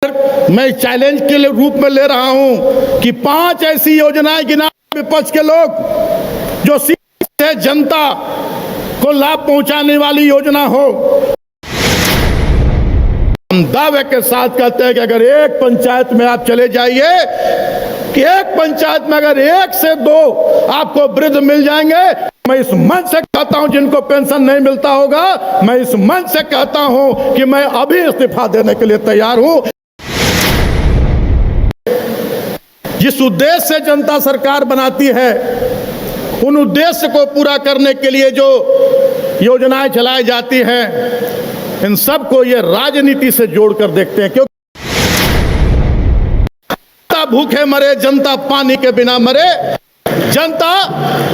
मैं चैलेंज के रूप में ले रहा हूं कि 5 ऐसी योजनाएं गिना विपक्ष के लोग जो सीधे जनता को लाभ पहुंचाने वाली योजना हो। हम दावे के साथ कहते हैं कि अगर एक पंचायत में आप चले जाइए कि एक पंचायत में अगर 1 से 2 आपको वृद्ध मिल जाएंगे, मैं इस मंच से कहता हूं जिनको पेंशन नहीं मिलता होगा, मैं इस मंच से कहता हूं कि मैं अभी इस्तीफा देने के लिए तैयार हूं। जिस उद्देश्य से जनता सरकार बनाती है उन उद्देश्य को पूरा करने के लिए जो योजनाएं चलाई जाती हैं, इन सब को ये राजनीति से जोड़कर देखते हैं। क्योंकि जनता भूखे मरे, जनता पानी के बिना मरे, जनता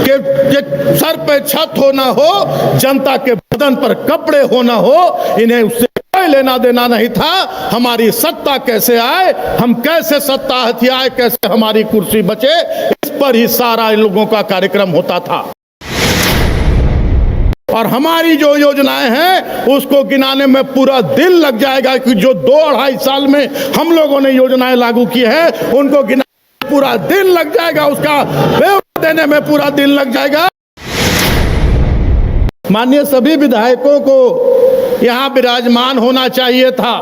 के सर पे छत हो ना हो, जनता के बदन पर कपड़े हो ना हो, इन्हें उससे कोई लेना देना नहीं था। हमारी सत्ता कैसे आए, हम कैसे सत्ता हथियाए, कैसे हमारी कुर्सी बचे, इस पर ही सारा इन लोगों का कार्यक्रम होता था। और हमारी जो योजनाएं हैं उसको गिनाने में पूरा दिन लग जाएगा कि जो 2-2.5 साल में हम लोगों ने योजनाएं लागू की है उनको गिनाने में पूरा दिन लग जाएगा, उसका ब्यौरा देने में पूरा दिन लग जाएगा। माननीय सभी विधायकों को यहां विराजमान होना चाहिए था,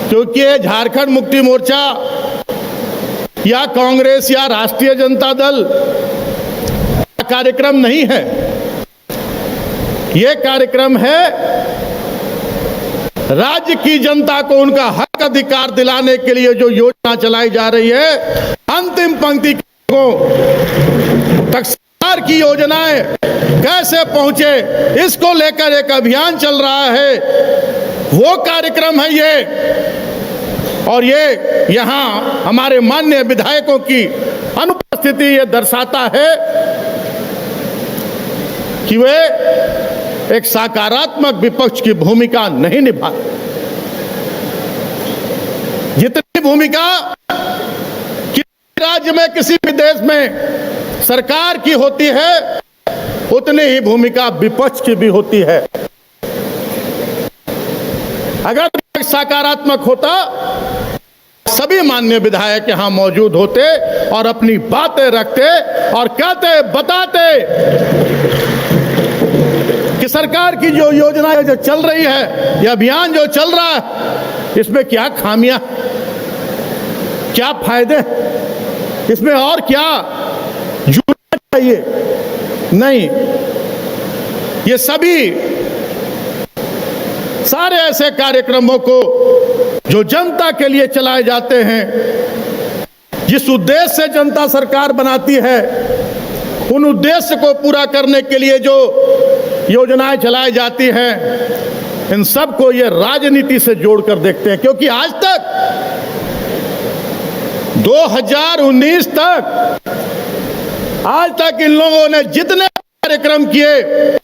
क्योंकि झारखंड मुक्ति मोर्चा या कांग्रेस या राष्ट्रीय जनता दल कार्यक्रम नहीं है। यह कार्यक्रम है राज्य की जनता को उनका हक अधिकार दिलाने के लिए जो योजना चलाई जा रही है, अंतिम पंक्ति को तक सरकार की योजनाएं कैसे पहुंचे, इसको लेकर एक अभियान चल रहा है। वो कार्यक्रम है ये, और ये यहां हमारे माननीय विधायकों की अनुपस्थिति ये दर्शाता है कि वे एक सकारात्मक विपक्ष की भूमिका नहीं निभा। जितनी भूमिका किसी राज्य में, किसी भी देश में सरकार की होती है, उतनी ही भूमिका विपक्ष की भी होती है। अगर सकारात्मक होता, सभी माननीय विधायक यहां मौजूद होते और अपनी बातें रखते और कहते, बताते कि सरकार की जो योजनाएं जो चल रही है, यह अभियान जो चल रहा है, इसमें क्या खामियां, क्या फायदे, इसमें और क्या जुड़ना चाहिए। नहीं, ये सभी सारे ऐसे कार्यक्रमों को जो जनता के लिए चलाए जाते हैं, जिस उद्देश्य से जनता सरकार बनाती है, उन उद्देश्य को पूरा करने के लिए जो योजनाएं चलाई जाती हैं, इन सब को ये राजनीति से जोड़कर देखते हैं। क्योंकि आज तक 2019 तक, आज तक इन लोगों ने जितने कार्यक्रम किए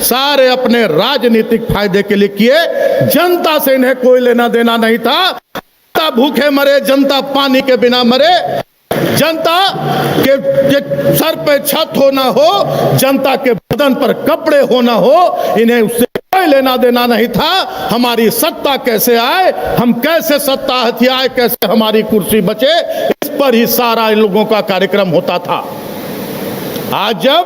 सारे अपने राजनीतिक फायदे के लिए किए। जनता से इन्हें कोई लेना देना नहीं था। जनता भूखे मरे, जनता पानी के बिना मरे, जनता के सर पे छत हो ना हो, जनता के बदन पर कपड़े हो ना हो, इन्हें उससे कोई लेना देना नहीं था। हमारी सत्ता कैसे आए, हम कैसे सत्ता हथियाए, कैसे हमारी कुर्सी बचे, इस पर ही सारा इन लोगों का कार्यक्रम होता था। आज जब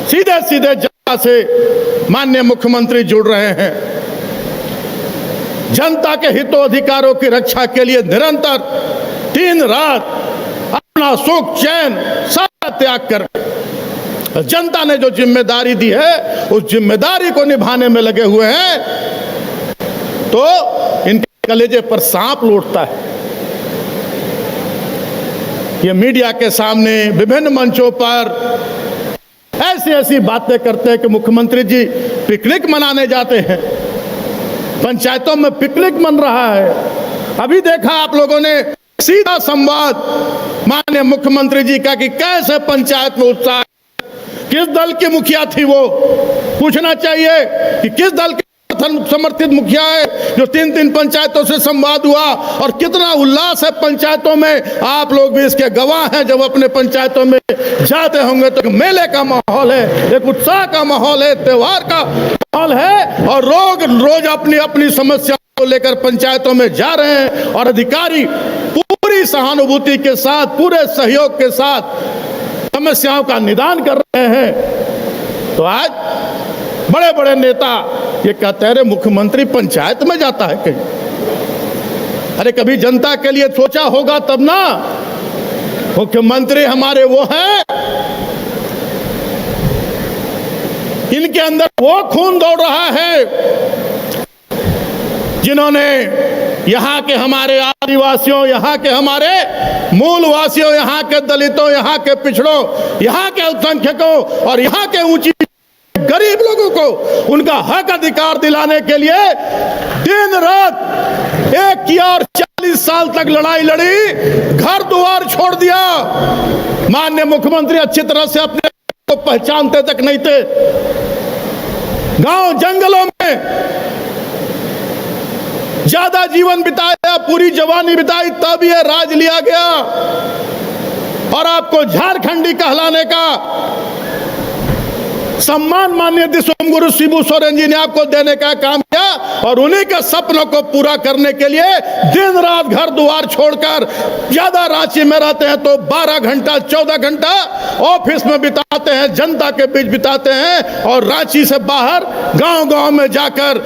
सीधे सीधे जनता से माननीय मुख्यमंत्री जुड़ रहे हैं, जनता के हितों अधिकारों की रक्षा के लिए निरंतर दिन रात अपना सुख चैन सारा त्याग कर जनता ने जो जिम्मेदारी दी है, उस जिम्मेदारी को निभाने में लगे हुए हैं, तो इनके कलेजे पर सांप लौटता है। ये मीडिया के सामने विभिन्न मंचों पर ऐसी ऐसी बातें करते हैं कि मुख्यमंत्री जी पिकनिक मनाने जाते हैं, पंचायतों में पिकनिक मन रहा है। अभी देखा आप लोगों ने सीधा संवाद माननीय मुख्यमंत्री जी का कि कैसे पंचायत में उत्साह, किस दल की मुखिया थी वो पूछना चाहिए कि किस दल के समर्थित मुखिया है जो 3-3 पंचायतों से संवाद हुआ, और कितना उल्लास है पंचायतों में। आप लोग भी इसके गवाह हैं, जब अपने पंचायतों में जाते होंगे तो मेले का माहौल है, एक उत्साह का माहौल है, त्योहार का माहौल है, और रोज अपनी अपनी समस्या को लेकर पंचायतों में जा रहे हैं और अधिकारी पूरी सहानुभूति के साथ, पूरे सहयोग के साथ समस्याओं का निदान कर रहे हैं। तो आज बड़े बड़े नेता ये कहते हैं, अरे मुख्यमंत्री पंचायत में जाता है कहीं? अरे कभी जनता के लिए सोचा होगा तब ना। मुख्यमंत्री हमारे वो हैं, इनके अंदर वो खून दौड़ रहा है जिन्होंने यहाँ के हमारे आदिवासियों, यहाँ के हमारे मूलवासियों, यहाँ के दलितों, यहाँ के पिछड़ों, यहाँ के अल्पसंख्यकों और यहाँ के ऊंची गरीब लोगों को उनका हक अधिकार दिलाने के लिए दिन रात एक किया और 40 साल तक लड़ाई लड़ी, घर द्वार छोड़ दिया। माननीय मुख्यमंत्री अच्छी तरह से अपने को पहचानते तक नहीं थे। गांव जंगलों में ज्यादा जीवन बिताया, पूरी जवानी बिताई, तब यह राज लिया गया और आपको झारखंडी कहलाने का सम्मान माननीय दिसोम गुरु शिबू सोरेन जी ने आपको देने का काम किया और उन्हीं के सपनों को पूरा करने के लिए दिन रात घर द्वार छोड़कर, ज्यादा रांची में रहते हैं तो 12 घंटा 14 घंटा ऑफिस में बिताते हैं, जनता के बीच बिताते हैं और रांची से बाहर गांव-गांव में जाकर,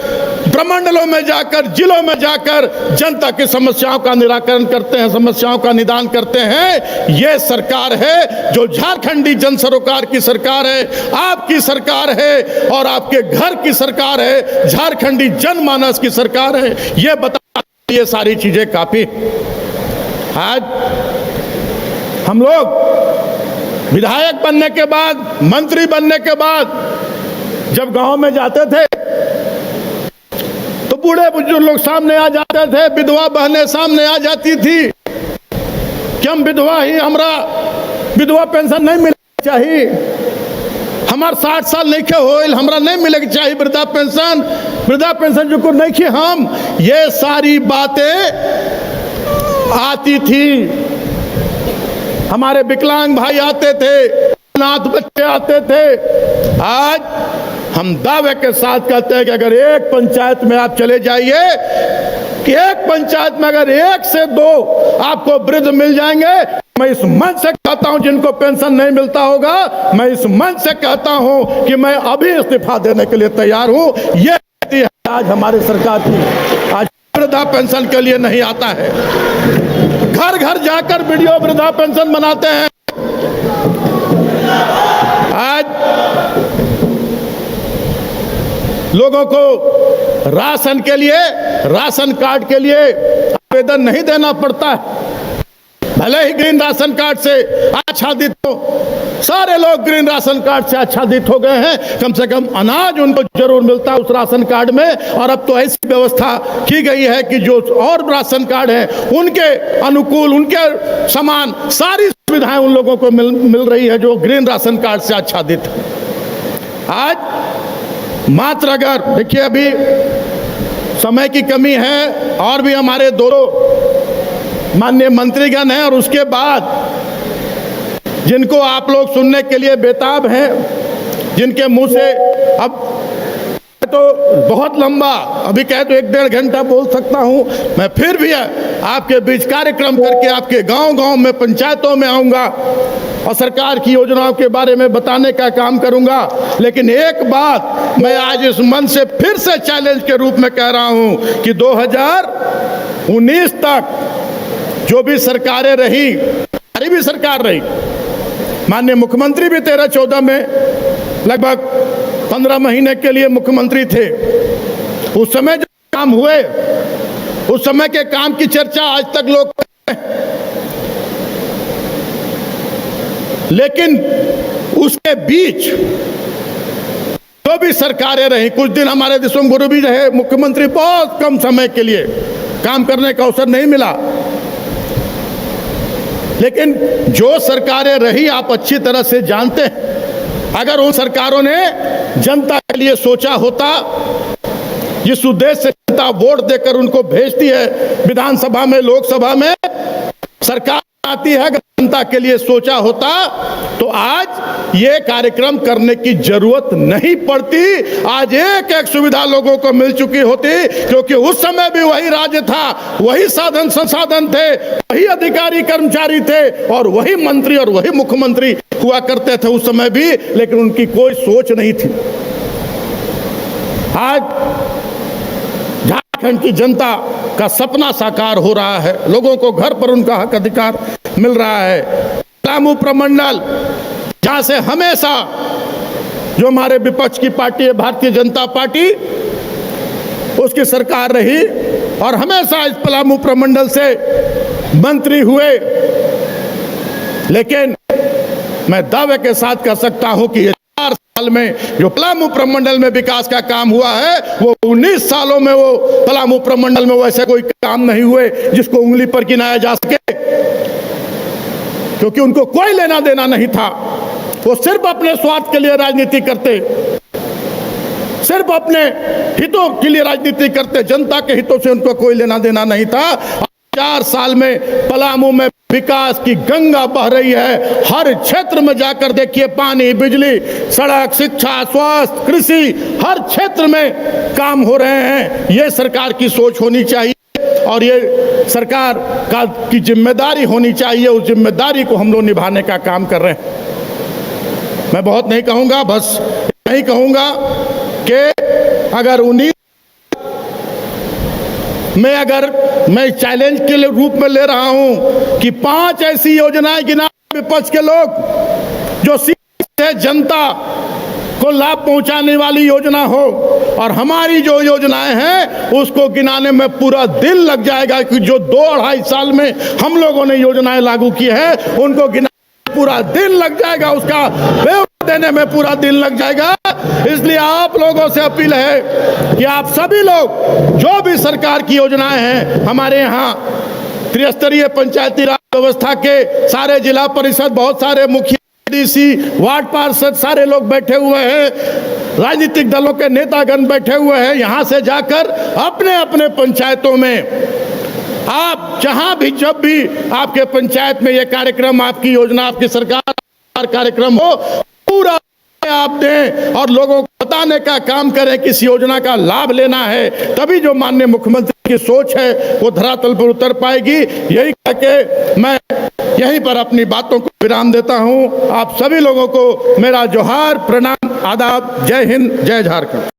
प्रमंडलों में जाकर, जिलों में जाकर जनता की समस्याओं का निराकरण करते हैं, समस्याओं का निदान करते हैं। ये सरकार है जो झारखंडी जन सरोकार की सरकार है, आपकी सरकार है और आपके घर की सरकार है, झारखंडी जनमानस की सरकार है। ये बता, ये सारी चीजें काफी। आज हम लोग विधायक बनने के बाद, मंत्री बनने के बाद जब गांव में जाते थे तो बूढ़े बुजुर्ग लोग सामने आ जाते थे, विधवा बहनें सामने आ जाती थी कि हम विधवा ही, हमरा विधवा पेंशन नहीं मिलनी चाहिए, हमार 60 साल नहीं के होइल, हमरा नहीं मिलेगी चाहिए वृद्धा पेंशन जो को नहीं खे हम। ये सारी बातें आती थी। हमारे विकलांग भाई आते थे, अनाथ बच्चे आते थे। आज हम दावे के साथ कहते हैं कि अगर एक पंचायत में आप चले जाइए कि एक पंचायत में अगर 1 से 2 आपको वृद्ध मिल जाएंगे, मैं इस मंच से कहता हूं जिनको पेंशन नहीं मिलता होगा, मैं इस मंच से कहता हूं कि मैं अभी इस्तीफा देने के लिए तैयार हूं। ये है आज हमारी सरकार की। आज वृद्धा पेंशन के लिए नहीं आता है, घर घर जाकर वीडियो वृद्धा पेंशन बनाते हैं। आज लोगों को राशन के लिए, राशन कार्ड के लिए आवेदन नहीं देना पड़ता है। भले ही ग्रीन राशन कार्ड से आच्छादित हो, सारे लोग ग्रीन राशन कार्ड से आच्छादित हो गए हैं, कम से कम अनाज उनको जरूर मिलता है उस राशन कार्ड में। और अब तो ऐसी व्यवस्था की गई है कि जो और राशन कार्ड है उनके अनुकूल, उनके समान सारी सुविधाएं उन लोगों को मिल रही है जो ग्रीन राशन कार्ड से आच्छादित है। आज मात्र अगर देखिए, अभी समय की कमी है और भी हमारे दोनों माननीय मंत्रीगण हैं और उसके बाद जिनको आप लोग सुनने के लिए बेताब हैं, जिनके मुंह से अब तो बहुत लंबा, अभी कहे तो 1-1.5 घंटा बोल सकता हूं मैं, फिर भी आपके बीच कार्यक्रम करके आपके गांव-गांव में, पंचायतों में आऊंगा और सरकार की योजनाओं के बारे में बताने का काम करूंगा। लेकिन एक बात मैं आज इस मंच से फिर से चैलेंज के रूप में कह रहा हूं कि 2019 तक जो भी सरकारें रही, हमारी भी सरकार रही, माननीय मुख्यमंत्री भी 13-14 में लगभग 15 महीने के लिए मुख्यमंत्री थे। उस समय जो काम हुए, उस समय के काम की चर्चा आज तक लोग, लेकिन उसके बीच जो भी सरकारें रही, कुछ दिन हमारे दिसोम गुरु भी रहे मुख्यमंत्री, बहुत कम समय के लिए काम करने का अवसर नहीं मिला। लेकिन जो सरकारें रही आप अच्छी तरह से जानते हैं, अगर उन सरकारों ने जनता के लिए सोचा होता, जिस उद्देश्य से जनता वोट देकर उनको भेजती है विधानसभा में, लोकसभा में, सरकार आती है, जनता के लिए सोचा होता तो आज ये कार्यक्रम करने की जरूरत नहीं पड़ती। आज एक एक सुविधा लोगों को मिल चुकी होती, क्योंकि उस समय भी वही राज्य था, वही साधन संसाधन थे, वही अधिकारी कर्मचारी थे और वही मंत्री और वही मुख्यमंत्री हुआ करते थे उस समय भी, लेकिन उनकी कोई सोच नहीं थी। आज झारखंड की जनता का सपना साकार हो रहा है, लोगों को घर पर उनका हक अधिकार मिल रहा है। पलामू प्रमंडल जहां से हमेशा जो हमारे विपक्ष की पार्टी है भारतीय जनता पार्टी, उसकी सरकार रही और हमेशा इस पलामू प्रमंडल से मंत्री हुए, लेकिन मैं दावे के साथ कह सकता हूं कि ये 4 साल में जो पलामू प्रमंडल में विकास का काम हुआ है, वो 19 सालों में वो पलामू प्रमंडल में वैसे कोई काम नहीं हुए जिसको उंगली पर गिनाया जा सके, क्योंकि उनको कोई लेना देना नहीं था। वो सिर्फ अपने स्वार्थ के लिए राजनीति करते, सिर्फ अपने हितों के लिए राजनीति करते, जनता के हितों से उनको कोई लेना देना नहीं था। 4 साल में पलामू में विकास की गंगा बह रही है। हर क्षेत्र में जाकर देखिए, पानी, बिजली, सड़क, शिक्षा, स्वास्थ्य, कृषि, हर क्षेत्र में काम हो रहे हैं। ये सरकार की सोच होनी चाहिए और ये सरकार की जिम्मेदारी होनी चाहिए। उस जिम्मेदारी को हम लोग निभाने का काम कर रहे हैं। मैं बहुत नहीं कहूँगा, बस यही कहूँगा कि अगर मैं चैलेंज के रूप में ले रहा हूं कि 5 ऐसी योजनाएं गिना विपक्ष के लोग जो सीधे जनता को लाभ पहुंचाने वाली योजना हो, और हमारी जो योजनाएं हैं उसको गिनाने में पूरा दिन लग जाएगा कि जो 2-2.5 साल में हम लोगों ने योजनाएं लागू की है उनको गिनाने में पूरा दिन लग जाएगा, उसका ब्यौरा देने में पूरा दिन लग जाएगा। इसलिए आप लोगों से अपील है कि आप सभी लोग जो भी सरकार की योजनाएं हैं, हमारे यहाँ त्रिस्तरीय पंचायती राज व्यवस्था के सारे जिला परिषद, बहुत सारे मुखिया, डीसी, वार्ड पार्षद, सारे लोग बैठे हुए हैं, राजनीतिक दलों के नेतागण बैठे हुए हैं। यहाँ से जाकर अपने अपने पंचायतों में आप जहाँ भी जब भी आपके पंचायत में ये कार्यक्रम, आपकी योजना, आपकी सरकार कार्यक्रम हो, पूरा आप दें और लोगों को बताने का काम करें कि इस योजना का लाभ लेना है। तभी जो माननीय मुख्यमंत्री की सोच है वो धरातल पर उतर पाएगी। यही कह के मैं यहीं पर अपनी बातों को विराम देता हूं। आप सभी लोगों को मेरा जोहार, प्रणाम, आदाब, जय हिंद, जय झारखंड।